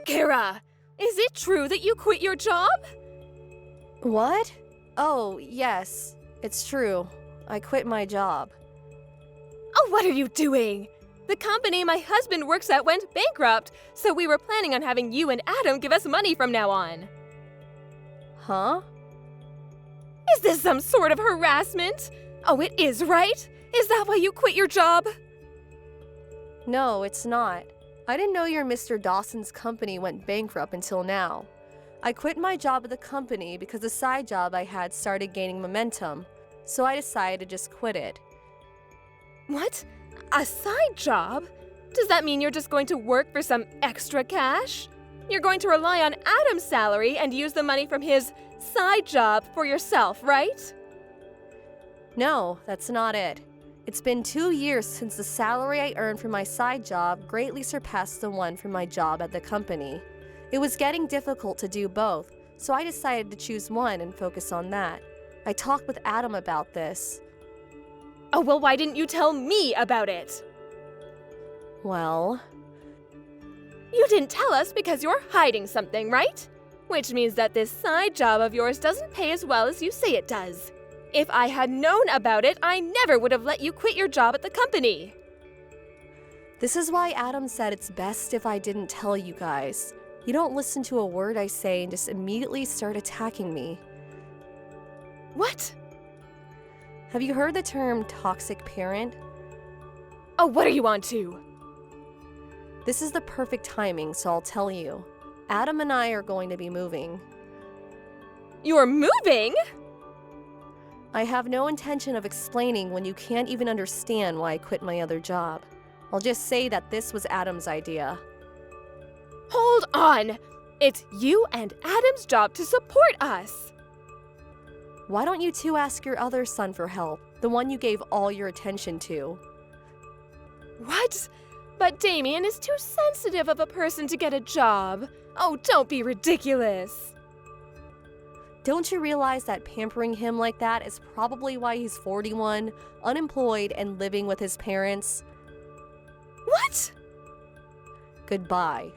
Kara, is it true that you quit your job? What? Oh, yes, it's true. I quit my job. Oh, what are you doing? The company my husband works at went bankrupt, so we were planning on having you and Adam give us money from now on. Huh? Is this some sort of harassment? Oh, it is, right? Is that why you quit your job? No, it's not. I didn't know your Mr. Dawson's company went bankrupt until now. I quit my job at the company because the side job I had started gaining momentum, so I decided to just quit it. What? A side job? Does that mean you're just going to work for some extra cash? You're going to rely on Adam's salary and use the money from his side job for yourself, right? No, that's not it. It's been 2 years since the salary I earned from my side job greatly surpassed the one from my job at the company. It was getting difficult to do both, so I decided to choose one and focus on that. I talked with Adam about this. Oh, well, why didn't you tell me about it? Well, You didn't tell us because you're hiding something, right? Which means that this side job of yours doesn't pay as well as you say it does. If I had known about it, I never would have let you quit your job at the company. this is why Adam said it's best if I didn't tell you guys. You don't listen to a word I say and just immediately start attacking me. What? Have you heard the term toxic parent? Oh, what are you on to? This is the perfect timing, so I'll tell you. Adam and I are going to be moving. You're moving? I have no intention of explaining when you can't even understand why I quit my other job. I'll just say that this was Adam's idea. Hold on! It's you and Adam's job to support us. Why don't you two ask your other son for help, the one you gave all your attention to? What? But Damien is too sensitive of a person to get a job. Oh, don't be ridiculous. Don't you realize that pampering him like that is probably why he's 41, unemployed, and living with his parents? What? Goodbye.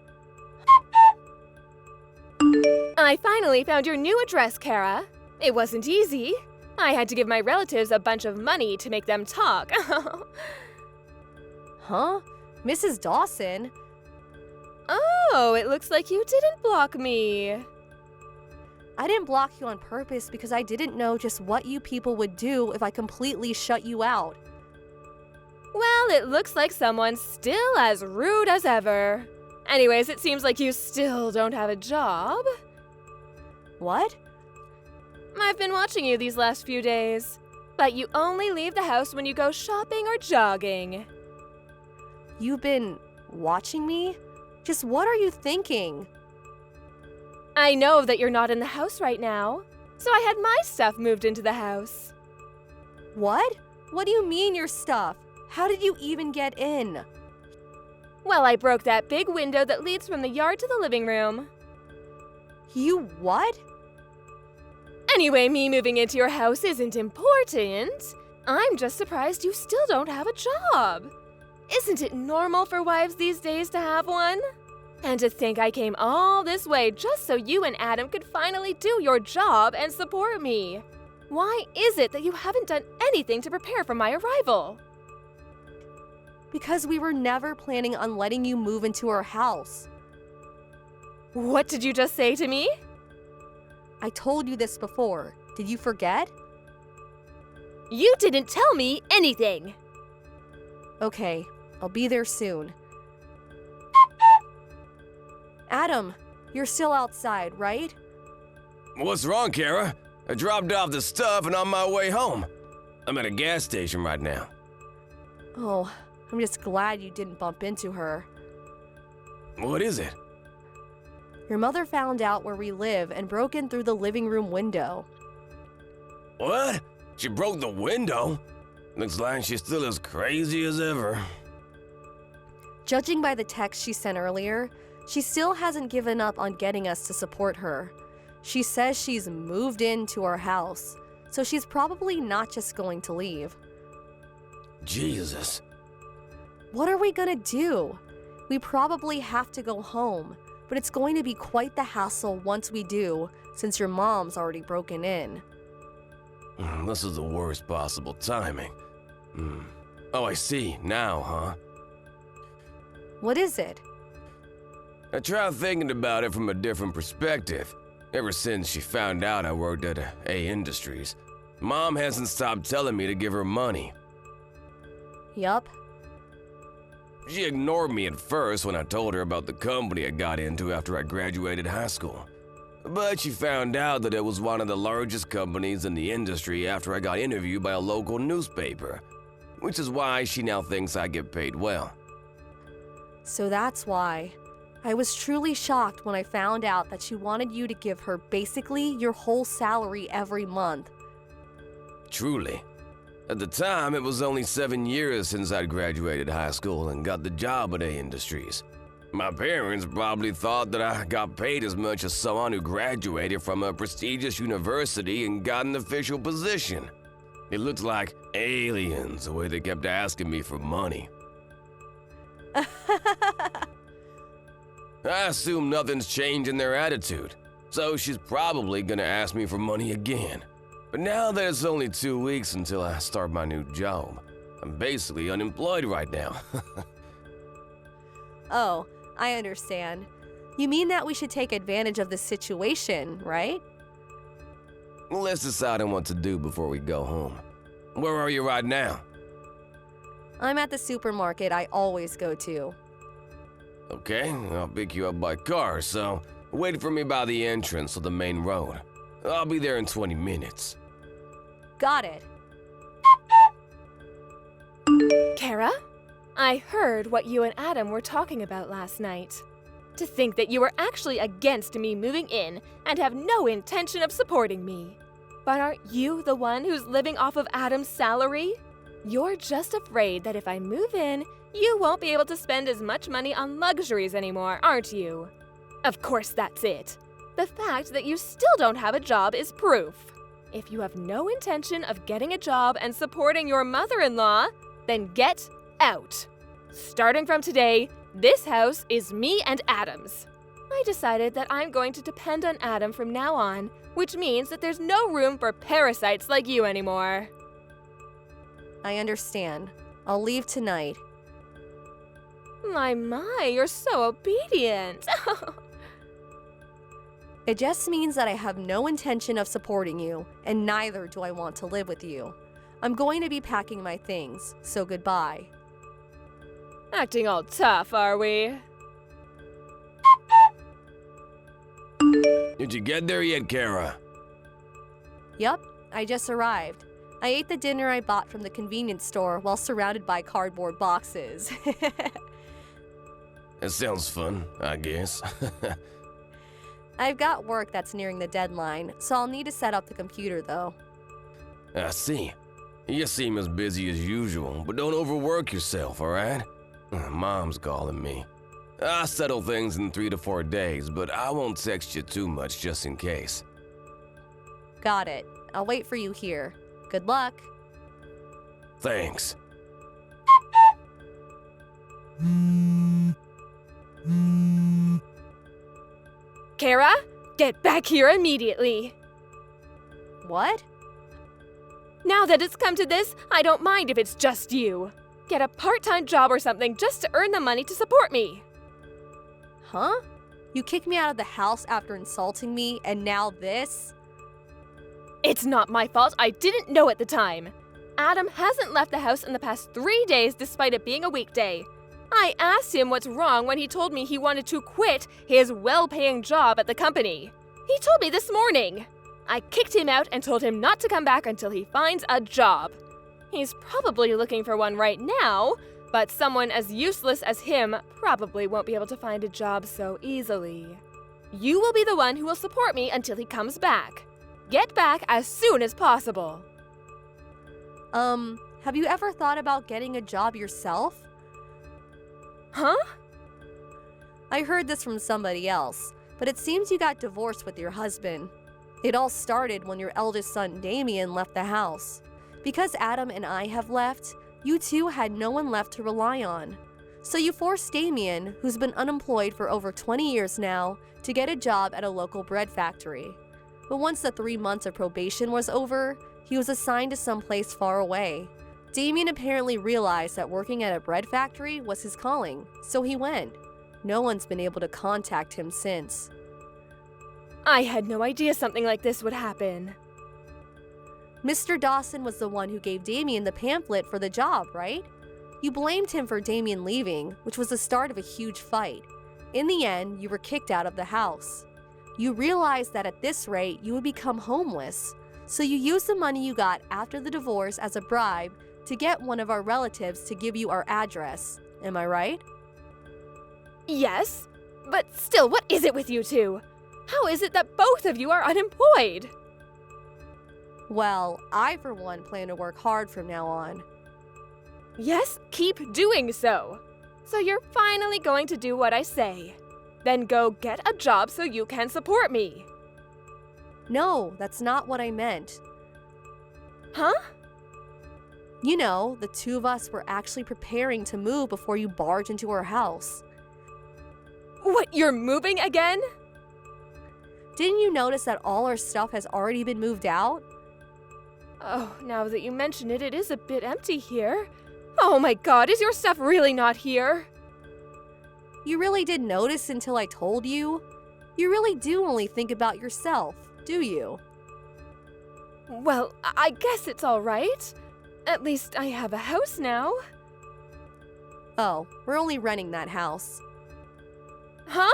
I finally found your new address, Kara. It wasn't easy. I had to give my relatives a bunch of money to make them talk. Huh? Mrs. Dawson? Oh, it looks like you didn't block me. I didn't block you on purpose because I didn't know just what you people would do if I completely shut you out. Well, it looks like someone's still as rude as ever. Anyways, it seems like you still don't have a job. What? I've been watching you these last few days, but you only leave the house when you go shopping or jogging. You've been watching me? Just what are you thinking? I know that you're not in the house right now, so I had my stuff moved into the house. What? What do you mean your stuff? How did you even get in? Well, I broke that big window that leads from the yard to the living room. You what? Anyway, me moving into your house isn't important. I'm just surprised you still don't have a job. Isn't it normal for wives these days to have one? And to think I came all this way just so you and Adam could finally do your job and support me. Why is it that you haven't done anything to prepare for my arrival? Because we were never planning on letting you move into our house. What did you just say to me? I told you this before. Did you forget? You didn't tell me anything. Okay, I'll be there soon. Adam, you're still outside, right? What's wrong, Kara? I dropped off the stuff and on my way home. I'm at a gas station right now. Oh, I'm just glad you didn't bump into her. What is it? Your mother found out where we live and broke in through the living room window. What? She broke the window? Looks like she's still as crazy as ever. Judging by the text she sent earlier, she still hasn't given up on getting us to support her. She says she's moved into our house, so she's probably not just going to leave. Jesus. What are we gonna do? We probably have to go home, but it's going to be quite the hassle once we do, since your mom's already broken in. This is the worst possible timing. Oh, I see. Now, huh? What is it? I tried thinking about it from a different perspective. Ever since she found out I worked at A Industries, Mom hasn't stopped telling me to give her money. Yup. She ignored me at first when I told her about the company I got into after I graduated high school. But she found out that it was one of the largest companies in the industry after I got interviewed by a local newspaper, which is why she now thinks I get paid well. So that's why. I was truly shocked when I found out that she wanted you to give her basically your whole salary every month. Truly. At the time, it was only 7 years since I'd graduated high school and got the job at A Industries. My parents probably thought that I got paid as much as someone who graduated from a prestigious university and got an official position. It looked like aliens the way they kept asking me for money. I assume nothing's changed in their attitude, so she's probably gonna ask me for money again. But now that it's only 2 weeks until I start my new job, I'm basically unemployed right now. Oh, I understand. You mean that we should take advantage of this situation, right? Let's decide on what to do before we go home. Where are you right now? I'm at the supermarket I always go to. Okay, I'll pick you up by car, so wait for me by the entrance of the main road. I'll be there in 20 minutes. Got it. Kara? I heard what you and Adam were talking about last night. To think that you were actually against me moving in and have no intention of supporting me. But aren't you the one who's living off of Adam's salary? You're just afraid that if I move in, you won't be able to spend as much money on luxuries anymore, aren't you? Of course that's it. The fact that you still don't have a job is proof. If you have no intention of getting a job and supporting your mother-in-law, then get out. Starting from today, this house is me and Adam's. I decided that I'm going to depend on Adam from now on, which means that there's no room for parasites like you anymore. I understand. I'll leave tonight. My, you're so obedient. It just means that I have no intention of supporting you, and neither do I want to live with you. I'm going to be packing my things, so goodbye. Acting all tough, are we? Did you get there yet, Kara? Yup, I just arrived. I ate the dinner I bought from the convenience store while surrounded by cardboard boxes. That sounds fun, I guess. I've got work that's nearing the deadline, so I'll need to set up the computer though. I see. You seem as busy as usual, but don't overwork yourself, alright? Mom's calling me. I'll settle things in 3 to 4 days, but I won't text you too much just in case. Got it. I'll wait for you here. Good luck. Thanks. Kara, get back here immediately. What? Now that it's come to this, I don't mind if it's just you. Get a part-time job or something just to earn the money to support me. Huh? You kicked me out of the house after insulting me, and now this? It's not my fault. I didn't know at the time. Adam hasn't left the house in the past 3 days despite it being a weekday. I asked him what's wrong when he told me he wanted to quit his well-paying job at the company. He told me this morning. I kicked him out and told him not to come back until he finds a job. He's probably looking for one right now, but someone as useless as him probably won't be able to find a job so easily. You will be the one who will support me until he comes back. Get back as soon as possible. Have you ever thought about getting a job yourself? Huh? I heard this from somebody else, but it seems you got divorced with your husband. It all started when your eldest son Damien left the house. Because Adam and I have left, you two had no one left to rely on. So you forced Damien, who's been unemployed for over 20 years now, to get a job at a local bread factory. But once the 3 months of probation was over, he was assigned to someplace far away. Damien apparently realized that working at a bread factory was his calling, so he went. No one's been able to contact him since. I had no idea something like this would happen. Mr. Dawson was the one who gave Damien the pamphlet for the job, right? You blamed him for Damien leaving, which was the start of a huge fight. In the end, you were kicked out of the house. You realized that at this rate, you would become homeless. So you used the money you got after the divorce as a bribe to get one of our relatives to give you our address. Am I right? Yes, but still, what is it with you two? How is it that both of you are unemployed? Well, I for one plan to work hard from now on. Yes, keep doing so. So you're finally going to do what I say. Then go get a job so you can support me. No, that's not what I meant. Huh? You know, the two of us were actually preparing to move before you barged into our house. What, you're moving again? Didn't you notice that all our stuff has already been moved out? Oh, now that you mention it, it is a bit empty here. Oh my god, is your stuff really not here? You really didn't notice until I told you? You really do only think about yourself, do you? Well, I guess it's all right. At least I have a house now. Oh, we're only renting that house. Huh?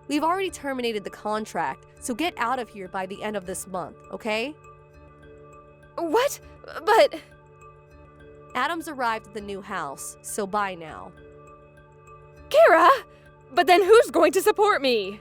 We've already terminated the contract, so get out of here by the end of this month, okay? What? But... Adam's arrived at the new house, so bye now. Kara! But then who's going to support me?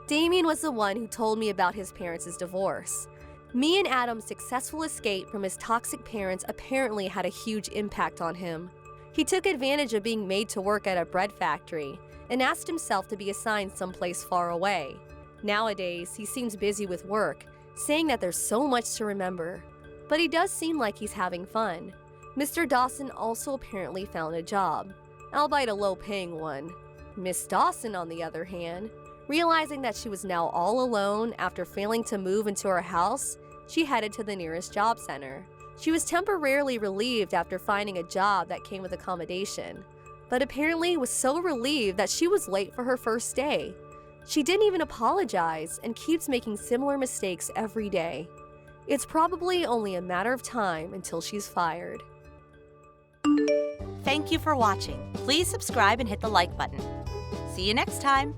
Damien was the one who told me about his parents' divorce. Me and Adam's successful escape from his toxic parents apparently had a huge impact on him. He took advantage of being made to work at a bread factory and asked himself to be assigned someplace far away. Nowadays, he seems busy with work, saying that there's so much to remember. But he does seem like he's having fun. Mr. Dawson also apparently found a job, albeit a low-paying one. Miss Dawson, on the other hand, realizing that she was now all alone after failing to move into her house, she headed to the nearest job center. She was temporarily relieved after finding a job that came with accommodation, but apparently was so relieved that she was late for her first day. She didn't even apologize and keeps making similar mistakes every day. It's probably only a matter of time until she's fired. Thank you for watching. Please subscribe and hit the like button. See you next time.